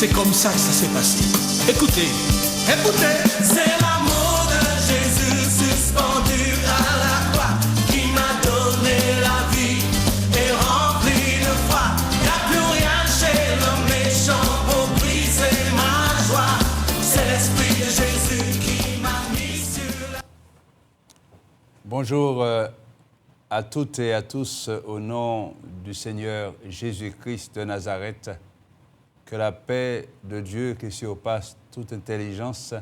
C'est comme ça que ça s'est passé. Écoutez, écoutez. C'est l'amour de Jésus suspendu à la croix qui m'a donné la vie et rempli de foi. Y'a plus rien chez l'homme méchant pour briser ma joie. C'est l'esprit de Jésus qui m'a mis sur la... Bonjour à toutes et à tous au nom du Seigneur Jésus-Christ de Nazareth. Que la paix de Dieu qui surpasse toute intelligence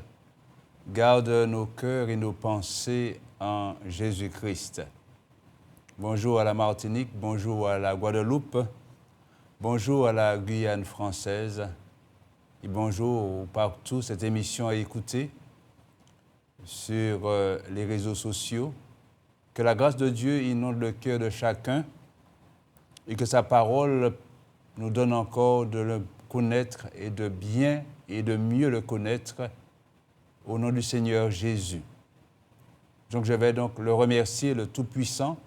garde nos cœurs et nos pensées en Jésus-Christ. Bonjour à la Martinique, bonjour à la Guadeloupe, bonjour à la Guyane française et bonjour partout. Cette émission à écouter sur les réseaux sociaux. Que la grâce de Dieu inonde le cœur de chacun et que sa parole nous donne encore de le connaître et de bien et de mieux le connaître au nom du Seigneur Jésus. Donc je vais donc le remercier, le Tout-Puissant,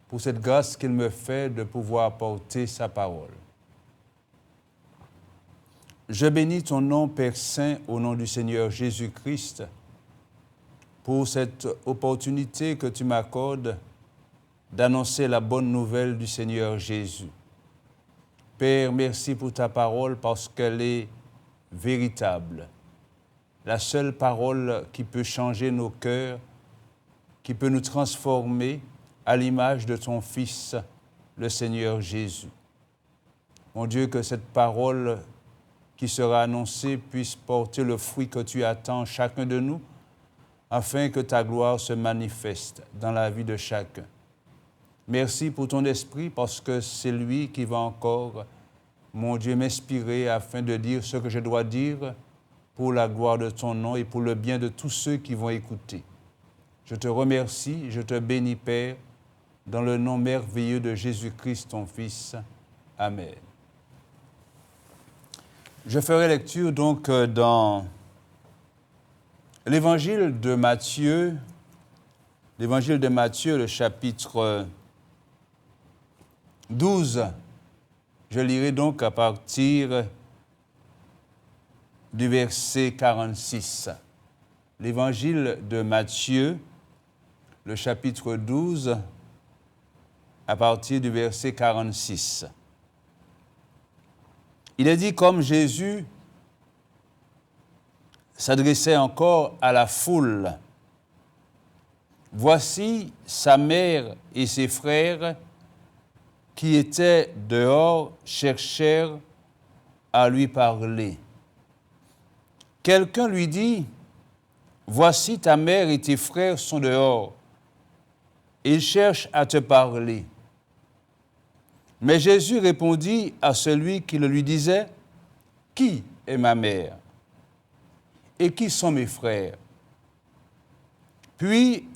pour cette grâce qu'il me fait de pouvoir porter sa parole. Je bénis ton nom, Père Saint, au nom du Seigneur Jésus-Christ, pour cette opportunité que tu m'accordes d'annoncer la bonne nouvelle du Seigneur Jésus. Père, merci pour ta parole parce qu'elle est véritable. La seule parole qui peut changer nos cœurs, qui peut nous transformer à l'image de ton Fils, le Seigneur Jésus. Mon Dieu, que cette parole qui sera annoncée puisse porter le fruit que tu attends chacun de nous, afin que ta gloire se manifeste dans la vie de chacun. Merci pour ton esprit, parce que c'est lui qui va encore, mon Dieu, m'inspirer afin de dire ce que je dois dire pour la gloire de ton nom et pour le bien de tous ceux qui vont écouter. Je te remercie, je te bénis, Père, dans le nom merveilleux de Jésus-Christ, ton Fils. Amen. Je ferai lecture donc dans l'Évangile de Matthieu, le chapitre 12. Je lirai donc à partir du verset 46. L'Évangile de Matthieu, le chapitre 12, à partir du verset 46. Il est dit comme Jésus s'adressait encore à la foule. Voici sa mère et ses frères qui étaient dehors cherchèrent à lui parler. Quelqu'un lui dit, voici ta mère et tes frères sont dehors. Ils cherchent à te parler. Mais Jésus répondit à celui qui le lui disait, qui est ma mère? Et qui sont mes frères? Puis,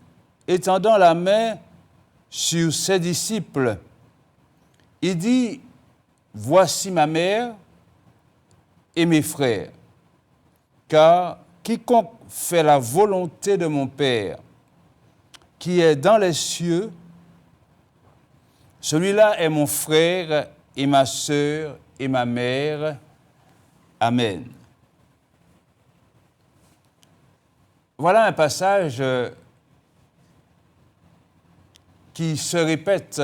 étendant la main sur ses disciples, il dit, voici ma mère et mes frères, car quiconque fait la volonté de mon Père, qui est dans les cieux, celui-là est mon frère et ma sœur et ma mère. Amen. Voilà un passage qui se répète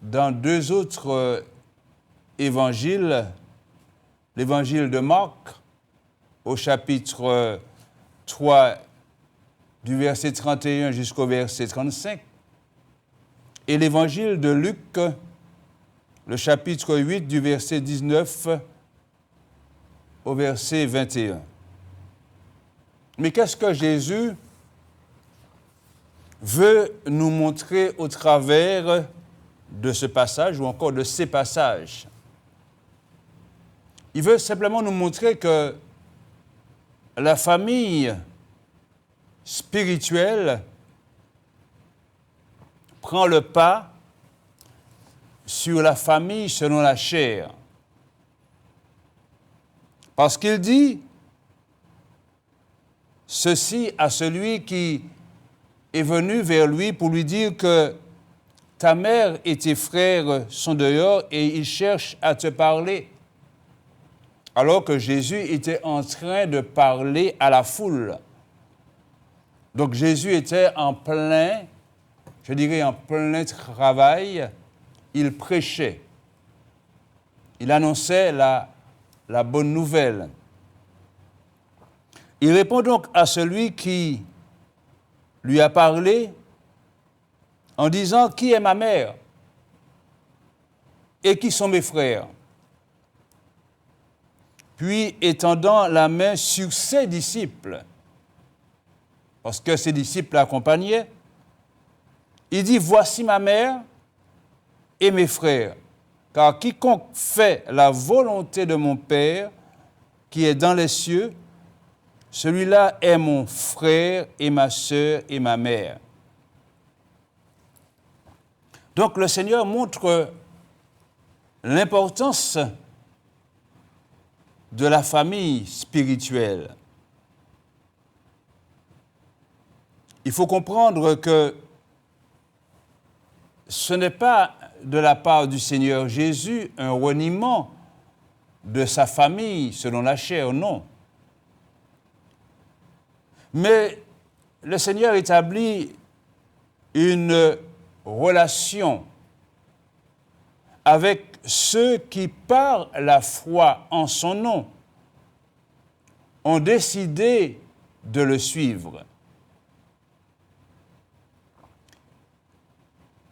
dans deux autres évangiles, l'évangile de Marc, au chapitre 3, du verset 31 jusqu'au verset 35, et l'évangile de Luc, le chapitre 8, du verset 19 au verset 21. Mais qu'est-ce que Jésus veut nous montrer au travers de ce passage ou encore de ces passages? Il veut simplement nous montrer que la famille spirituelle prend le pas sur la famille selon la chair. Parce qu'il dit ceci à celui qui est venu vers lui pour lui dire que ta mère et tes frères sont dehors et ils cherchent à te parler. alors que Jésus était en train de parler à la foule. Donc Jésus était en plein, je dirais en plein travail, il prêchait. Il annonçait la bonne nouvelle. Il répond donc à celui qui lui a parlé en disant « Qui est ma mère et qui sont mes frères ?» Puis étendant la main sur ses disciples, parce que ses disciples l'accompagnaient, il dit « Voici ma mère et mes frères, car quiconque fait la volonté de mon Père qui est dans les cieux, celui-là est mon frère et ma sœur et ma mère. » Donc le Seigneur montre l'importance de la famille spirituelle. Il faut comprendre que ce n'est pas de la part du Seigneur Jésus un reniement de sa famille selon la chair, non. Mais le Seigneur établit une relation avec ceux qui, par la foi en son nom, ont décidé de le suivre.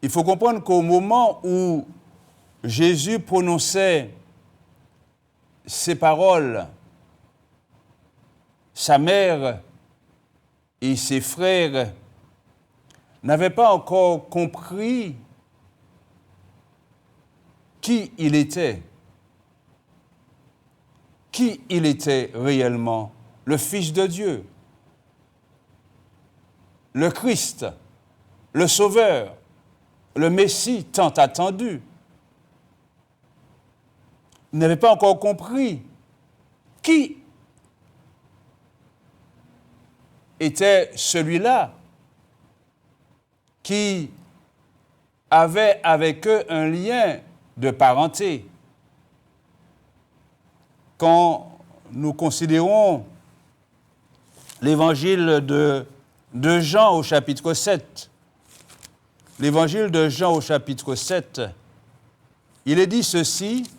Il faut comprendre qu'au moment où Jésus prononçait ces paroles, sa mère et ses frères n'avaient pas encore compris qui il était réellement, le Fils de Dieu, le Christ, le Sauveur, le Messie tant attendu. Ils n'avaient pas encore compris qui était celui-là qui avait avec eux un lien de parenté. Quand nous considérons l'évangile de Jean au chapitre 7, l'évangile de Jean au chapitre 7, il est dit ceci,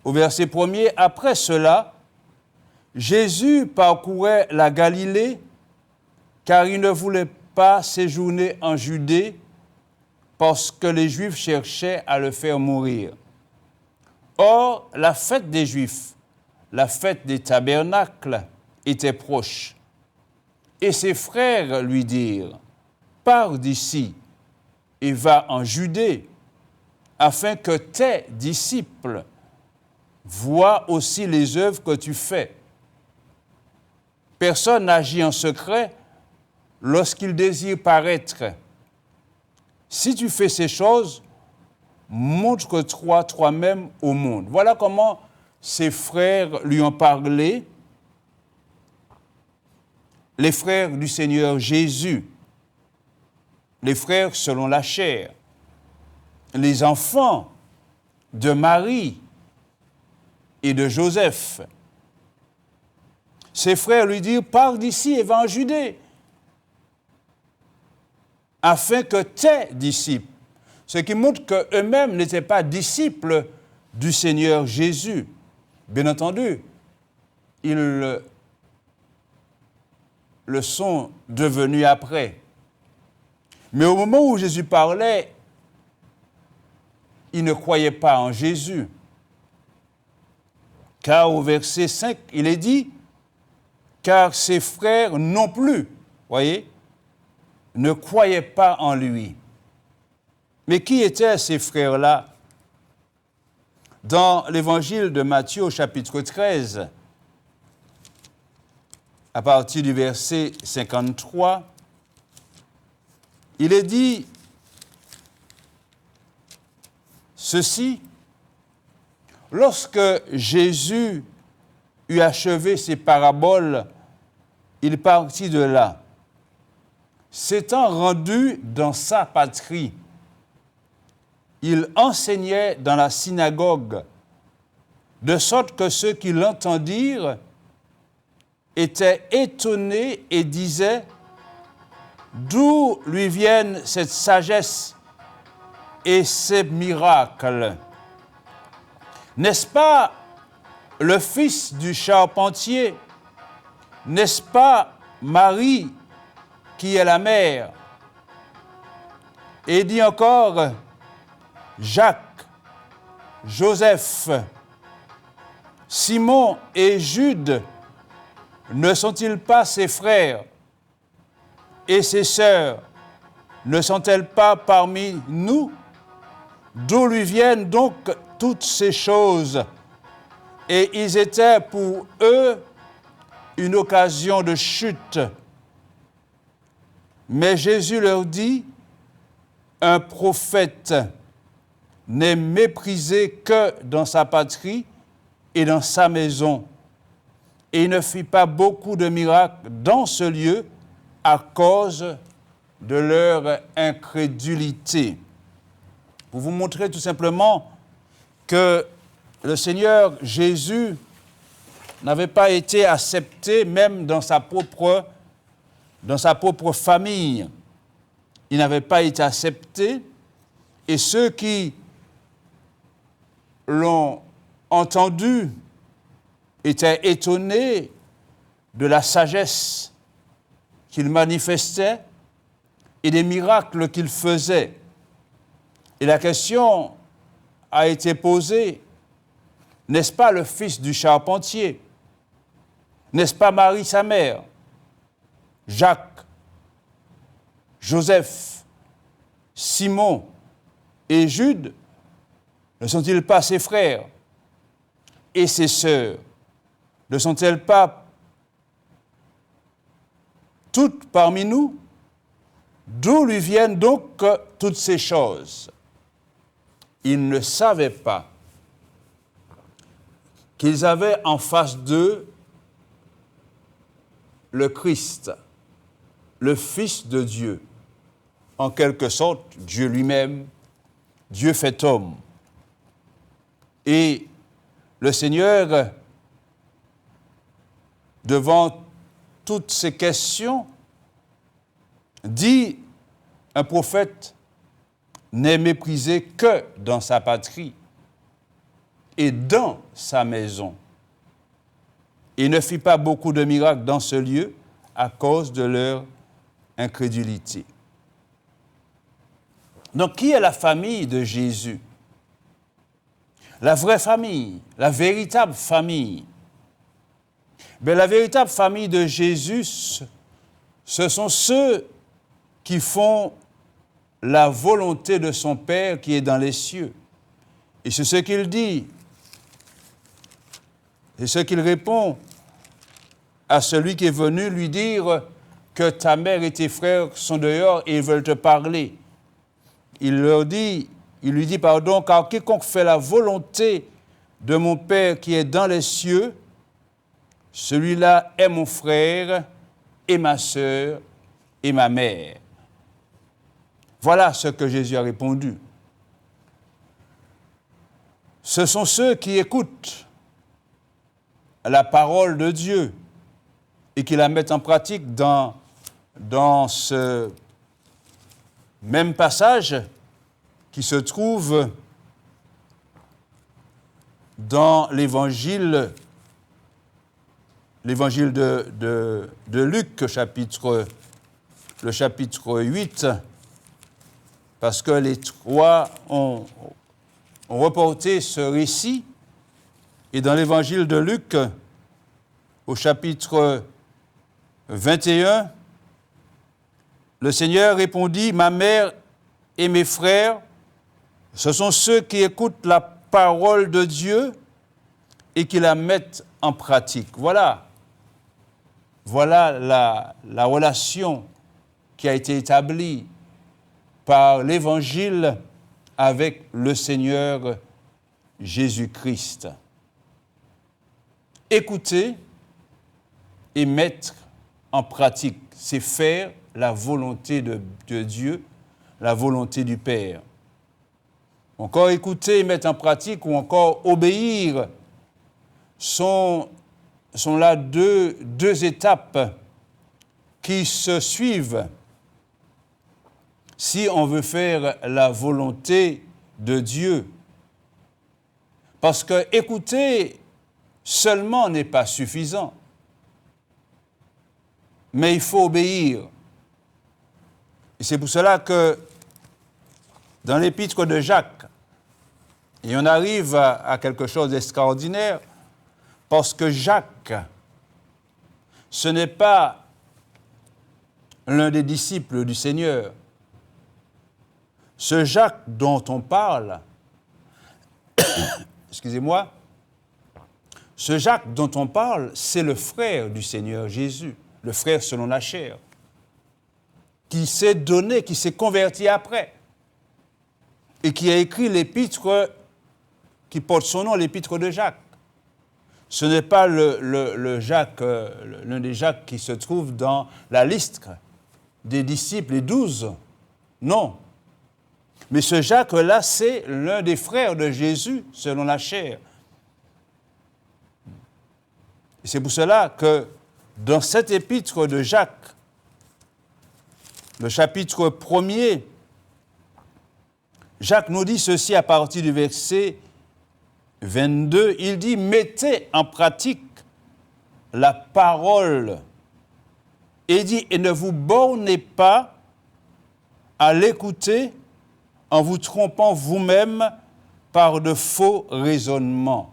au verset 1er, « Après cela, Jésus parcourait la Galilée, car il ne voulait pas séjourner en Judée, parce que les Juifs cherchaient à le faire mourir. Or, la fête des Juifs, la fête des tabernacles, était proche. Et ses frères lui dirent, « Pars d'ici et va en Judée, afin que tes disciples voient aussi les œuvres que tu fais. Personne n'agit en secret lorsqu'il désire paraître. Si tu fais ces choses, montre-toi toi-même au monde. » Voilà comment ses frères lui ont parlé, les frères du Seigneur Jésus, les frères selon la chair, les enfants de Marie et de Joseph. Ses frères lui dirent, « Pars d'ici et va en Judée, afin que tes disciples », ce qui montre qu'eux-mêmes n'étaient pas disciples du Seigneur Jésus. Bien entendu, ils le sont devenus après. Mais au moment où Jésus parlait, ils ne croyaient pas en Jésus. Car au verset 5, il est dit, « Car ses frères non plus, voyez, ne croyaient pas en lui. » Mais qui étaient ces frères-là? Dans l'évangile de Matthieu au chapitre 13, à partir du verset 53, il est dit ceci, « Lorsque Jésus eut achevé ses paraboles, il partit de là. S'étant rendu dans sa patrie, il enseignait dans la synagogue de sorte que ceux qui l'entendirent étaient étonnés et disaient « D'où lui viennent cette sagesse et ces miracles? N'est-ce pas le fils du charpentier? N'est-ce pas Marie qui est la mère? » Et il dit encore Jacques, Joseph, Simon et Jude, ne sont-ils pas ses frères? Et ses sœurs, ne sont-elles pas parmi nous? D'où lui viennent donc toutes ces choses? Et ils étaient pour eux une occasion de chute. Mais Jésus leur dit, un prophète n'est méprisé que dans sa patrie et dans sa maison. Et il ne fit pas beaucoup de miracles dans ce lieu à cause de leur incrédulité. Pour vous montrer tout simplement que le Seigneur Jésus n'avait pas été accepté même dans sa propre famille. Il n'avait pas été accepté et ceux qui l'ont entendu étaient étonnés de la sagesse qu'il manifestait et des miracles qu'il faisait. Et la question a été posée, n'est-ce pas le fils du charpentier? N'est-ce pas Marie sa mère? Jacques, Joseph, Simon et Jude, ne sont-ils pas ses frères? Et ses sœurs, ne sont-elles pas toutes parmi nous? D'où lui viennent donc toutes ces choses? Ils ne savaient pas qu'ils avaient en face d'eux le Christ, le Fils de Dieu, en quelque sorte Dieu lui-même, Dieu fait homme. Et le Seigneur, devant toutes ces questions, dit, un prophète n'est méprisé que dans sa patrie et dans sa maison. Il ne fit pas beaucoup de miracles dans ce lieu à cause de leur incrédulité. Donc, qui est la famille de Jésus? La vraie famille, la véritable famille. Mais la véritable famille de Jésus, ce sont ceux qui font la volonté de son Père qui est dans les cieux. Et c'est ce qu'il dit. C'est ce qu'il répond à celui qui est venu lui dire que ta mère et tes frères sont dehors et ils veulent te parler. Il lui dit, pardon, car quiconque fait la volonté de mon Père qui est dans les cieux, celui-là est mon frère et ma sœur et ma mère. Voilà ce que Jésus a répondu. Ce sont ceux qui écoutent la parole de Dieu et qui la mettent en pratique dans ce même passage qui se trouve dans l'évangile de Luc, le chapitre 8, parce que les trois ont reporté ce récit. Et dans l'évangile de Luc, au chapitre 21, le Seigneur répondit, « Ma mère et mes frères, ce sont ceux qui écoutent la parole de Dieu et qui la mettent en pratique. » Voilà la relation qui a été établie par l'Évangile avec le Seigneur Jésus-Christ. Écouter et mettre en pratique, c'est faire la volonté de Dieu, la volonté du Père. Encore écouter et mettre en pratique ou encore obéir sont là deux étapes qui se suivent si on veut faire la volonté de Dieu. Parce que écouter seulement n'est pas suffisant, mais il faut obéir. Et c'est pour cela que dans l'épître de Jacques, et on arrive à quelque chose d'extraordinaire, parce que Jacques, ce n'est pas l'un des disciples du Seigneur. Ce Jacques dont on parle, excusez-moi, ce Jacques dont on parle, c'est le frère du Seigneur Jésus, le frère selon la chair, qui s'est donné, qui s'est converti après, et qui a écrit l'épître qui porte son nom, l'épître de Jacques. Ce n'est pas le Jacques, l'un des Jacques qui se trouve dans la liste des disciples, les 12. Non. Mais ce Jacques-là, c'est l'un des frères de Jésus, selon la chair. Et c'est pour cela que dans cet épître de Jacques, le chapitre 1er, Jacques nous dit ceci à partir du verset 22. Il dit « Mettez en pratique la parole » et il dit « Et ne vous bornez pas à l'écouter en vous trompant vous-même par de faux raisonnements.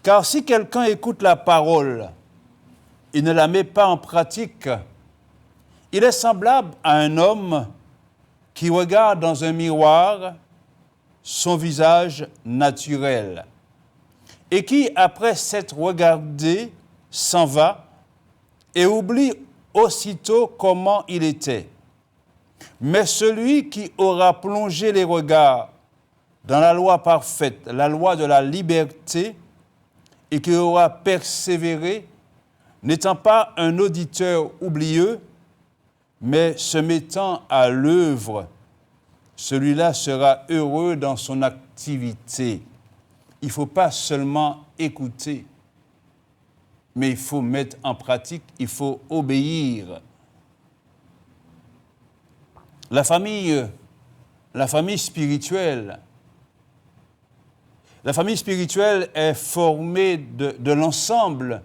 Car si quelqu'un écoute la parole et ne la met pas en pratique, il est semblable à un homme qui regarde dans un miroir son visage naturel et qui, après s'être regardé, s'en va et oublie aussitôt comment il était. Mais celui qui aura plongé les regards dans la loi parfaite, la loi de la liberté, et qui aura persévéré, n'étant pas un auditeur oublieux, mais se mettant à l'œuvre, celui-là sera heureux dans son activité. Il ne faut pas seulement écouter, mais il faut mettre en pratique, il faut obéir. La famille spirituelle est formée de l'ensemble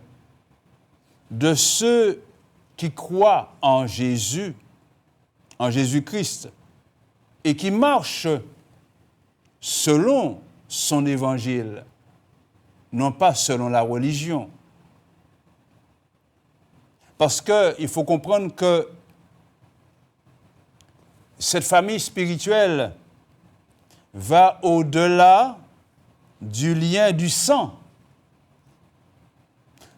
de ceux qui croient en Jésus, en Jésus-Christ, et qui marchent selon son évangile, non pas selon la religion. Parce qu'il faut comprendre que cette famille spirituelle va au-delà du lien du sang,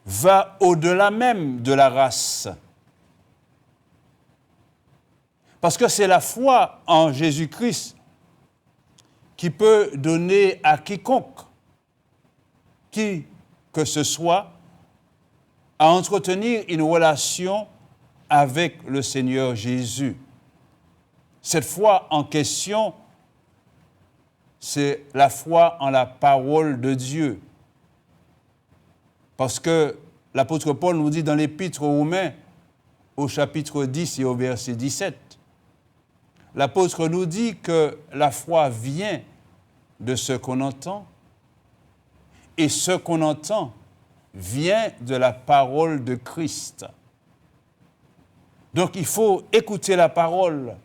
va au-delà même de la race. Parce que c'est la foi en Jésus-Christ qui peut donner à quiconque, qui que ce soit, à entretenir une relation avec le Seigneur Jésus. Cette foi en question, c'est la foi en la parole de Dieu. Parce que l'apôtre Paul nous dit dans l'Épître aux Romains, au chapitre 10 et au verset 17, l'apôtre nous dit que la foi vient de ce qu'on entend, et ce qu'on entend vient de la parole de Christ. Donc il faut écouter la parole.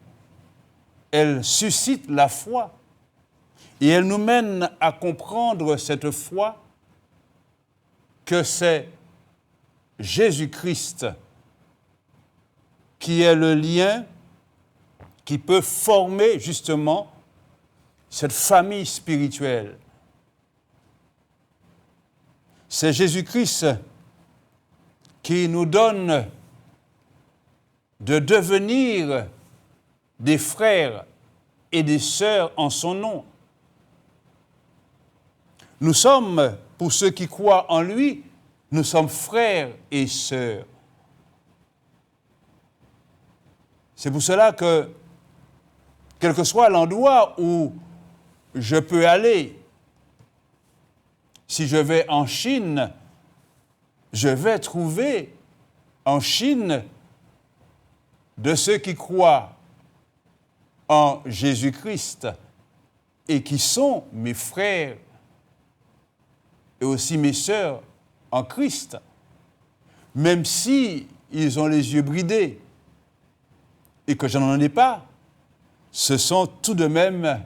Elle suscite la foi et elle nous mène à comprendre cette foi que c'est Jésus-Christ qui est le lien qui peut former justement cette famille spirituelle. C'est Jésus-Christ qui nous donne de devenir des frères et des sœurs en son nom. Nous sommes, pour ceux qui croient en lui, nous sommes frères et sœurs. C'est pour cela que, quel que soit l'endroit où je peux aller, si je vais en Chine, je vais trouver en Chine de ceux qui croient en Jésus-Christ et qui sont mes frères et aussi mes sœurs en Christ, même si ils ont les yeux bridés et que je n'en ai pas, ce sont tout de même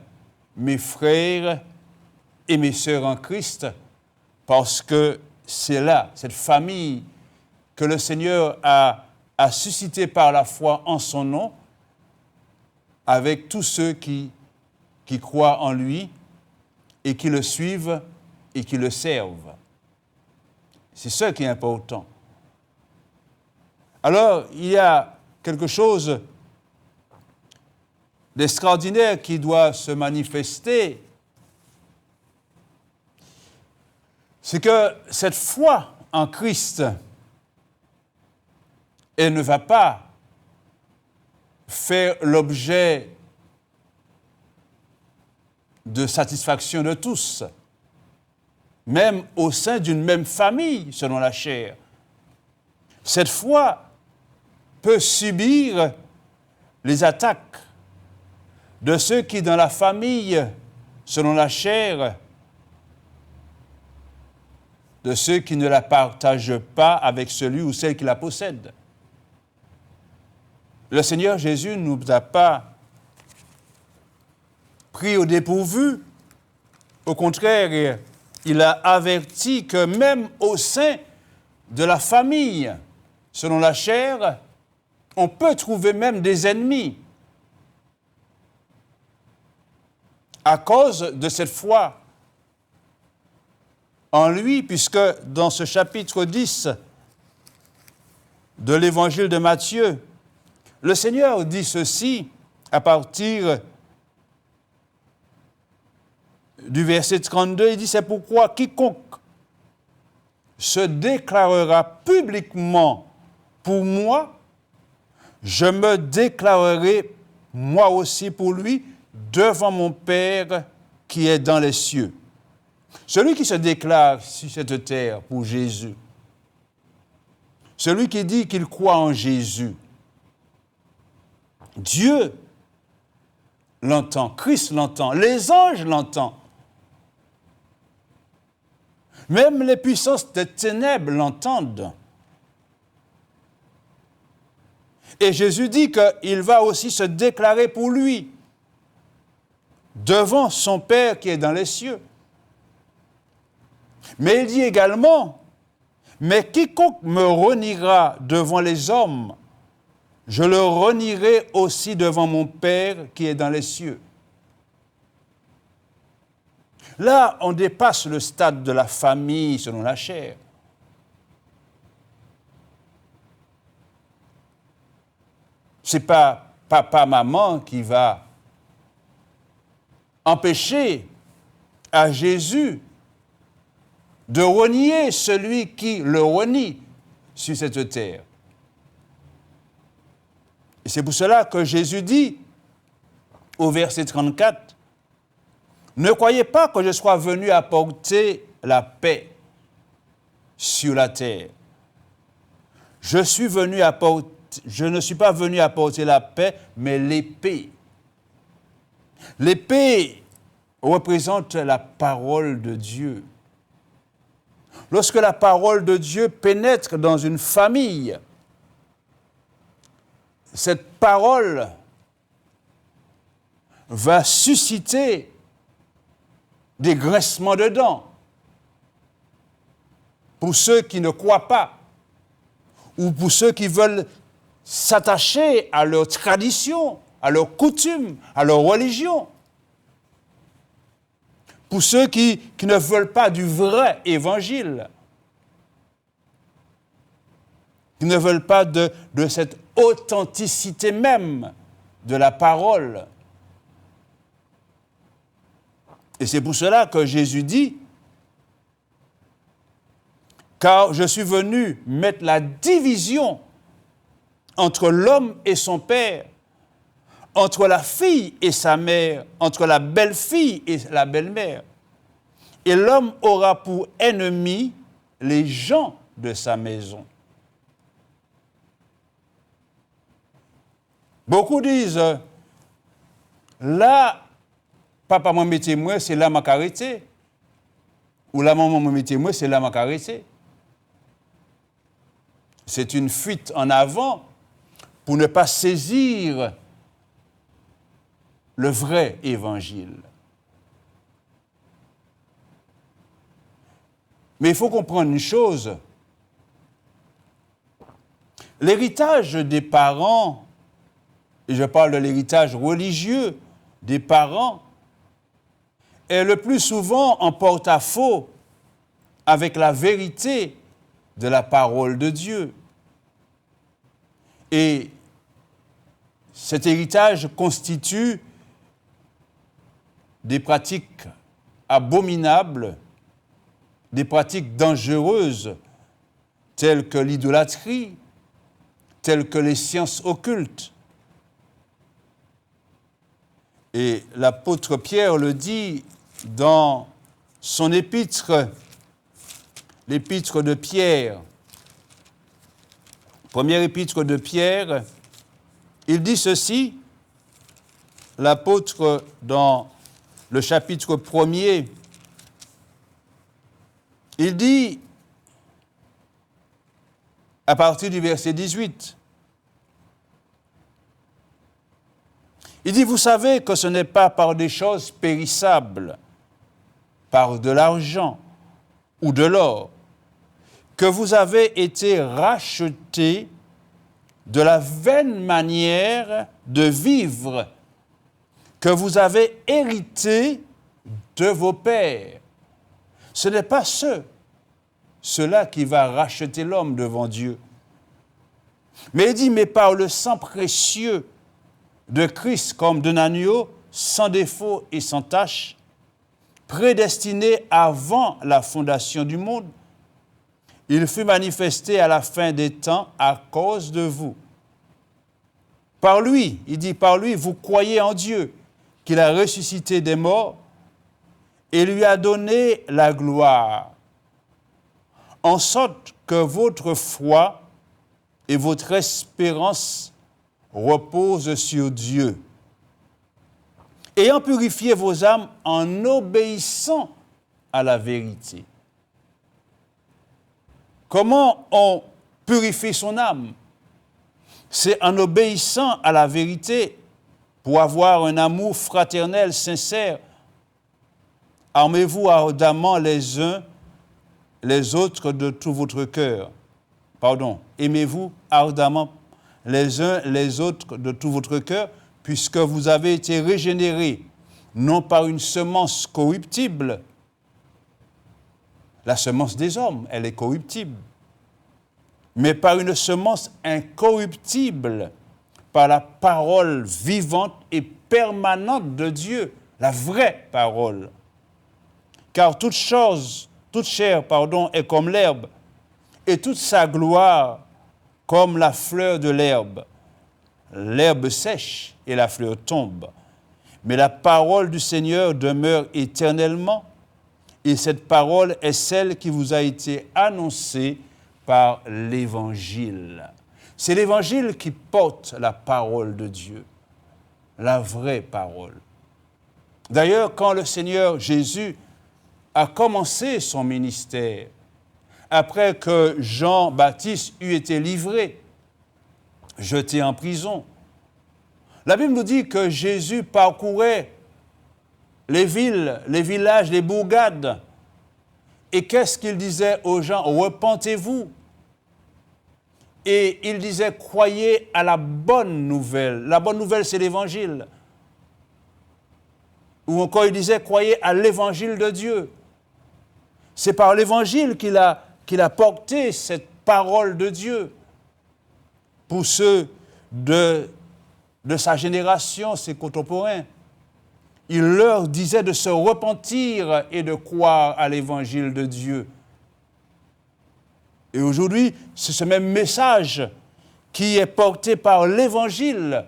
mes frères et mes sœurs en Christ, parce que c'est là, cette famille que le Seigneur a suscitée par la foi en son nom, avec tous ceux qui croient en lui et qui le suivent et qui le servent. C'est ça qui est important. Alors, il y a quelque chose d'extraordinaire qui doit se manifester. C'est que cette foi en Christ, elle ne va pas faire l'objet de satisfaction de tous, même au sein d'une même famille, selon la chair. Cette foi peut subir les attaques de ceux qui, dans la famille, selon la chair, de ceux qui ne la partagent pas avec celui ou celle qui la possède. Le Seigneur Jésus ne nous a pas pris au dépourvu. Au contraire, il a averti que même au sein de la famille, selon la chair, on peut trouver même des ennemis à cause de cette foi en lui, puisque dans ce chapitre 10 de l'évangile de Matthieu, le Seigneur dit ceci à partir du verset 32, il dit « C'est pourquoi quiconque se déclarera publiquement pour moi, je me déclarerai moi aussi pour lui devant mon Père qui est dans les cieux. » Celui qui se déclare sur cette terre pour Jésus, celui qui dit qu'il croit en Jésus, Dieu l'entend, Christ l'entend, les anges l'entendent. Même les puissances des ténèbres l'entendent. Et Jésus dit qu'il va aussi se déclarer pour lui devant son Père qui est dans les cieux. Mais il dit également, « Mais quiconque me reniera devant les hommes, je le renierai aussi devant mon Père qui est dans les cieux. » Là, on dépasse le stade de la famille selon la chair. Ce n'est pas papa, maman qui va empêcher à Jésus de renier celui qui le renie sur cette terre. Et c'est pour cela que Jésus dit au verset 34, « Ne croyez pas que je sois venu apporter la paix sur la terre. Je ne suis pas venu apporter la paix, mais l'épée. » L'épée représente la parole de Dieu. Lorsque la parole de Dieu pénètre dans une famille, cette parole va susciter des grincements de dents pour ceux qui ne croient pas ou pour ceux qui veulent s'attacher à leur tradition, à leurs coutumes, à leur religion. Pour ceux qui ne veulent pas du vrai évangile, qui ne veulent pas de cette authenticité même de la parole. Et c'est pour cela que Jésus dit, « Car je suis venu mettre la division entre l'homme et son père, entre la fille et sa mère, entre la belle-fille et la belle-mère. et l'homme aura pour ennemis les gens de sa maison. Beaucoup disent, là, papa m'a mis moi, c'est là m'a arrêté. Ou la maman m'a mis moi, c'est là m'a arrêté. C'est une fuite en avant pour ne pas saisir le vrai évangile. Mais il faut comprendre une chose. L'héritage des parents, et je parle de l'héritage religieux des parents, est le plus souvent en porte-à-faux avec la vérité de la parole de Dieu. Et cet héritage constitue des pratiques abominables, des pratiques dangereuses, telles que l'idolâtrie, telles que les sciences occultes. Et l'apôtre Pierre le dit dans son épître, l'épître de Pierre, première épître de Pierre, il dit ceci, l'apôtre dans le chapitre 1er, il dit, à partir du verset 18, il dit, vous savez que ce n'est pas par des choses périssables, par de l'argent ou de l'or, que vous avez été rachetés de la vaine manière de vivre que vous avez hérité de vos pères. Ce n'est pas cela qui va racheter l'homme devant Dieu. Mais il dit, mais par le sang précieux de Christ comme d'un agneau, sans défaut et sans tache, prédestiné avant la fondation du monde, il fut manifesté à la fin des temps à cause de vous. Par lui, il dit, par lui, vous croyez en Dieu, qu'il a ressuscité des morts et lui a donné la gloire, en sorte que votre foi et votre espérance reposent sur Dieu. Ayant purifié vos âmes en obéissant à la vérité. Comment on purifie son âme? C'est en obéissant à la vérité pour avoir un amour fraternel, sincère. Armez-vous ardemment les uns les autres de tout votre cœur. Aimez-vous ardemment les uns les autres de tout votre cœur, puisque vous avez été régénérés, non par une semence corruptible. La semence des hommes, elle est corruptible. Mais par une semence incorruptible, par la parole vivante et permanente de Dieu, la vraie parole. Car toute chair, est comme l'herbe, et toute sa gloire comme la fleur de l'herbe. L'herbe sèche et la fleur tombe. Mais la parole du Seigneur demeure éternellement, et cette parole est celle qui vous a été annoncée par l'Évangile. C'est l'Évangile qui porte la parole de Dieu, la vraie parole. D'ailleurs, quand le Seigneur Jésus a commencé son ministère, après que Jean-Baptiste eut été livré, jeté en prison, la Bible nous dit que Jésus parcourait les villes, les villages, les bourgades. Et qu'est-ce qu'il disait aux gens? Repentez-vous. Et il disait, croyez à la bonne nouvelle. La bonne nouvelle, c'est l'Évangile. Ou encore, il disait, croyez à l'Évangile de Dieu. C'est par l'Évangile qu'il a porté cette parole de Dieu pour ceux de sa génération, ses contemporains. Il leur disait de se repentir et de croire à l'Évangile de Dieu. Et aujourd'hui, c'est ce même message qui est porté par l'Évangile.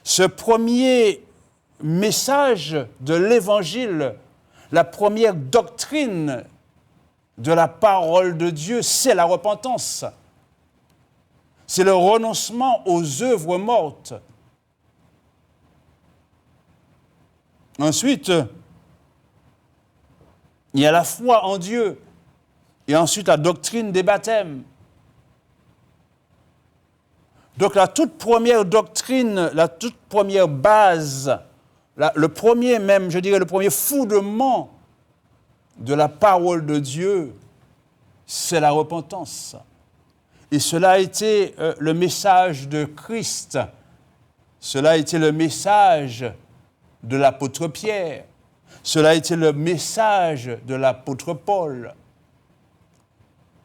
Ce premier message de l'Évangile, la première doctrine de la parole de Dieu, c'est la repentance. C'est le renoncement aux œuvres mortes. Ensuite, il y a la foi en Dieu. Et ensuite, la doctrine des baptêmes. Donc, la toute première doctrine, la toute première base, le premier fondement de la parole de Dieu, c'est la repentance. Et cela a été le message de Christ. Cela a été le message de l'apôtre Pierre. Cela a été le message de l'apôtre Paul,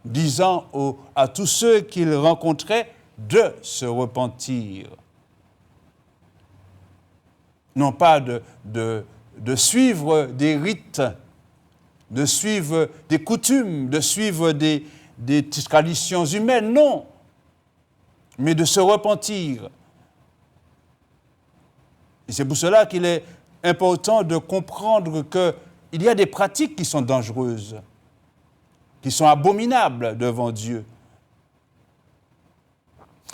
disant à tous ceux qu'il rencontrait de se repentir. Non pas de suivre des rites, de suivre des coutumes, de suivre des traditions humaines, non, mais de se repentir. Et c'est pour cela qu'il est important de comprendre qu'il y a des pratiques qui sont dangereuses, qui sont abominables devant Dieu.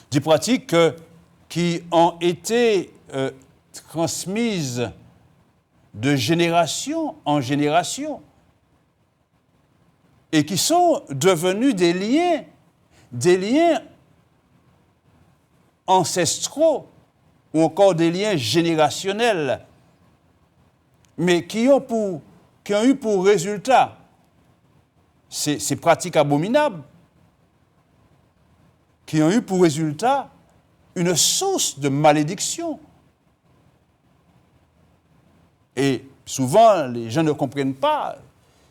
Des pratiques qui ont été transmises de génération en génération et qui sont devenues des liens ancestraux ou encore des liens générationnels, mais qui ont eu pour résultat ces pratiques abominables, qui ont eu pour résultat une source de malédiction. Et souvent, les gens ne comprennent pas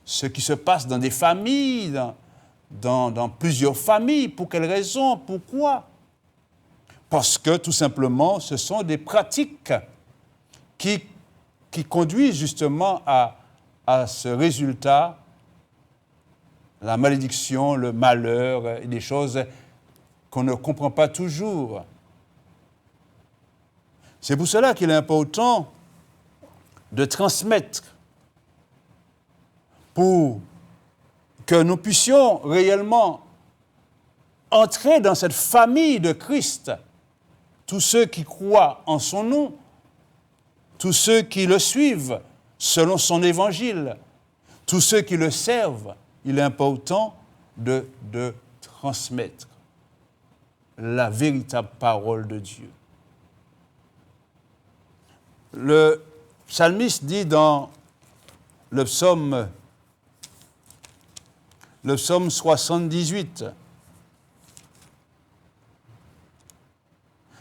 ce qui se passe dans des familles, dans plusieurs familles. Pour quelles raisons? Pourquoi? Parce que, tout simplement, ce sont des pratiques qui conduisent justement à ce résultat, la malédiction, le malheur, et des choses qu'on ne comprend pas toujours. C'est pour cela qu'il est important de transmettre pour que nous puissions réellement entrer dans cette famille de Christ, tous ceux qui croient en son nom, tous ceux qui le suivent selon son évangile, tous ceux qui le servent. Il est important de transmettre la véritable parole de Dieu. Le psalmiste dit dans le psaume 78,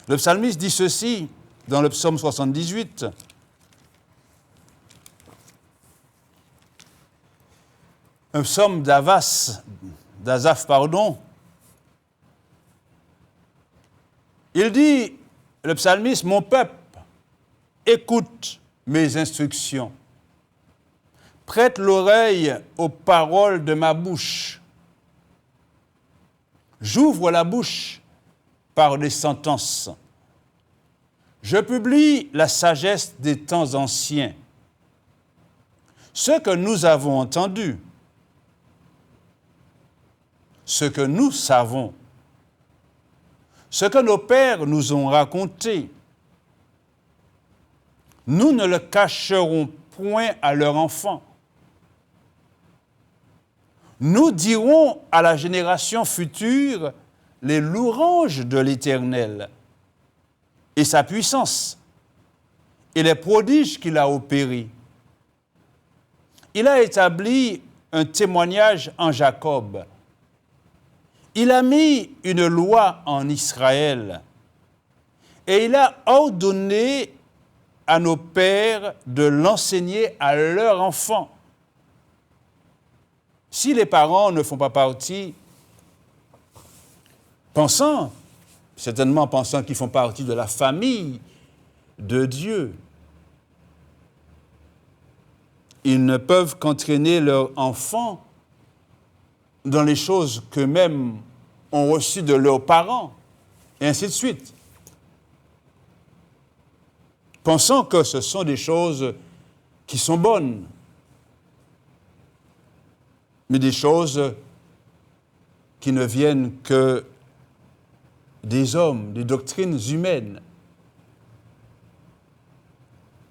le psalmiste dit ceci dans le psaume 78, un psaume d'Asaph, il dit, le psalmiste, « Mon peuple, écoute mes instructions. Prête l'oreille aux paroles de ma bouche. J'ouvre la bouche par des sentences. Je publie la sagesse des temps anciens. Ce que nous avons entendu, ce que nous savons, ce que nos pères nous ont raconté, nous ne le cacherons point à leurs enfants. Nous dirons à la génération future les louanges de l'Éternel et sa puissance et les prodiges qu'il a opérés. Il a établi un témoignage en Jacob. Il a mis une loi en Israël et il a ordonné à nos pères de l'enseigner à leurs enfants. Si les parents ne font pas partie, certainement pensant qu'ils font partie de la famille de Dieu, ils ne peuvent qu'entraîner leurs enfants dans les choses qu'eux-mêmes ont reçues de leurs parents, et ainsi de suite. pensant que ce sont des choses qui sont bonnes, mais des choses qui ne viennent que des hommes, des doctrines humaines.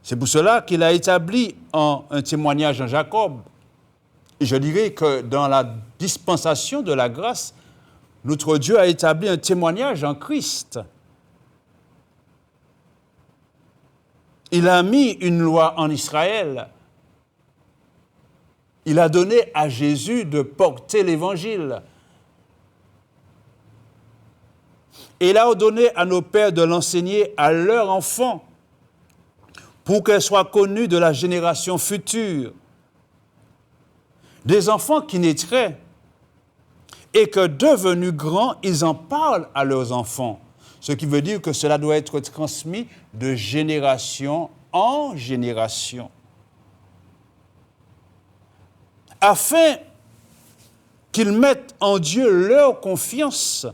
C'est pour cela qu'il a établi un témoignage en Jacob. Et je dirais que dans la dispensation de la grâce, notre Dieu a établi un témoignage en Christ. Il a mis une loi en Israël. Il a donné à Jésus de porter l'Évangile. Et il a ordonné à nos pères de l'enseigner à leurs enfants pour qu'elle soit connue de la génération future. Des enfants qui naîtraient et que devenus grands, ils en parlent à leurs enfants. Ce qui veut dire que cela doit être transmis de génération en génération. Afin qu'ils mettent en Dieu leur confiance,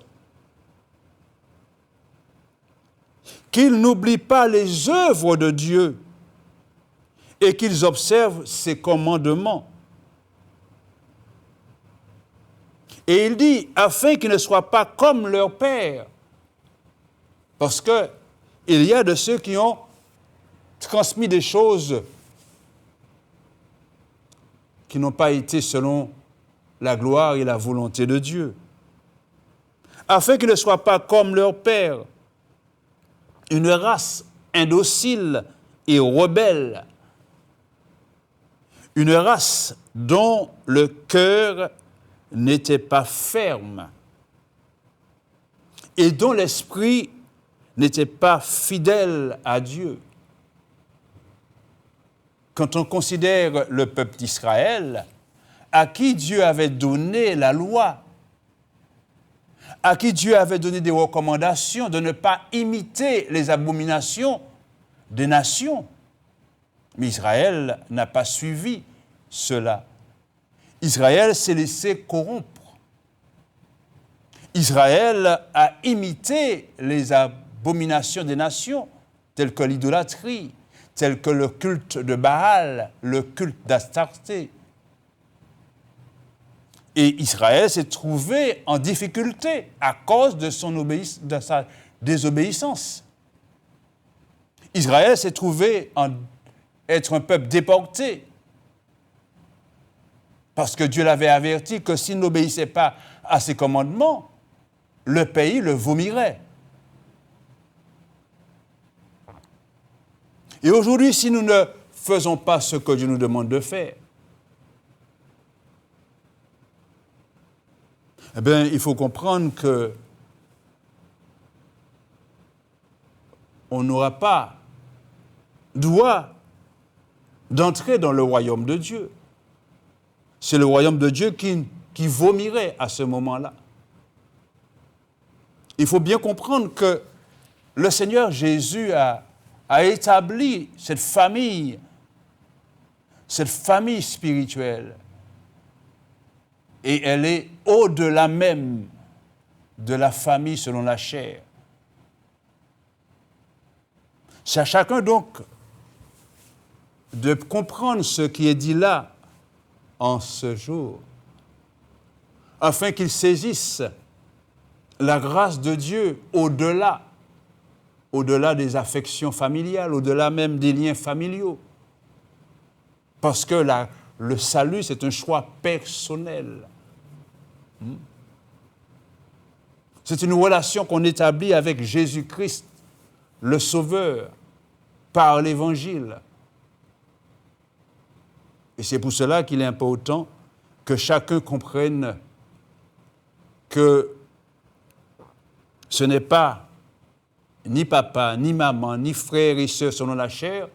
qu'ils n'oublient pas les œuvres de Dieu et qu'ils observent ses commandements. Et il dit, afin qu'ils ne soient pas comme leur père, parce qu'il y a de ceux qui ont transmis des choses qui n'ont pas été selon la gloire et la volonté de Dieu. Afin qu'ils ne soient pas comme leur père, une race indocile et rebelle, une race dont le cœur n'était pas ferme et dont l'esprit n'était pas fidèle à Dieu. Quand on considère le peuple d'Israël, à qui Dieu avait donné la loi, à qui Dieu avait donné des recommandations de ne pas imiter les abominations des nations. Mais Israël n'a pas suivi cela. Israël s'est laissé corrompre. Israël a imité les abominations des nations, telles que l'idolâtrie, telles que le culte de Baal, le culte d'Astarté. Et Israël s'est trouvé en difficulté à cause de sa désobéissance. Israël s'est trouvé être un peuple déporté parce que Dieu l'avait averti que s'il n'obéissait pas à ses commandements, le pays le vomirait. Et aujourd'hui, si nous ne faisons pas ce que Dieu nous demande de faire, eh bien, il faut comprendre que on n'aura pas droit d'entrer dans le royaume de Dieu. C'est le royaume de Dieu qui vomirait à ce moment-là. Il faut bien comprendre que le Seigneur Jésus a établi cette famille spirituelle. Et elle est au-delà même de la famille selon la chair. C'est à chacun donc de comprendre ce qui est dit là en ce jour, afin qu'il saisisse la grâce de Dieu au-delà des affections familiales, au-delà même des liens familiaux. Parce que le salut, c'est un choix personnel. C'est une relation qu'on établit avec Jésus-Christ, le Sauveur, par l'Évangile. Et c'est pour cela qu'il est important que chacun comprenne que ce n'est pas ni papa, ni maman, ni frères et sœurs selon la chair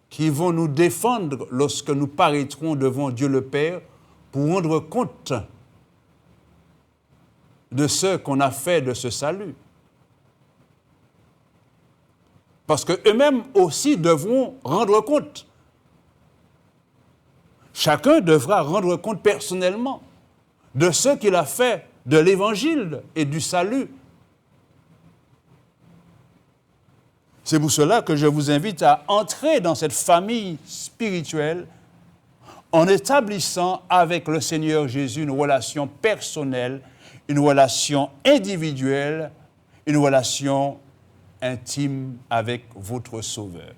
qui vont nous défendre lorsque nous paraîtrons devant Dieu le Père pour rendre compte de ce qu'on a fait de ce salut. Parce qu'eux-mêmes aussi devront rendre compte. Chacun devra rendre compte personnellement de ce qu'il a fait de l'Évangile et du salut. C'est pour cela que je vous invite à entrer dans cette famille spirituelle en établissant avec le Seigneur Jésus une relation personnelle, une relation individuelle, une relation intime avec votre Sauveur.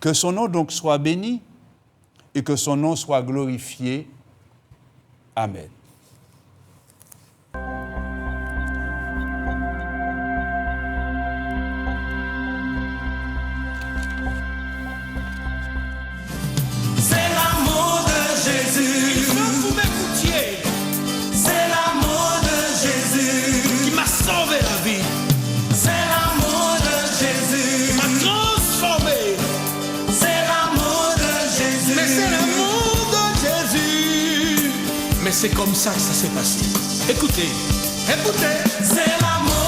Que son nom donc soit béni et que son nom soit glorifié. Amen. C'est l'amour de Jésus. Il faut que vous m'écoutiez. C'est l'amour de Jésus. Qui m'a sauvé la vie. C'est l'amour de Jésus. M'a transformé. C'est l'amour de Jésus. Mais c'est l'amour de Jésus. Mais c'est comme ça que ça s'est passé. Écoutez. Écoutez. C'est l'amour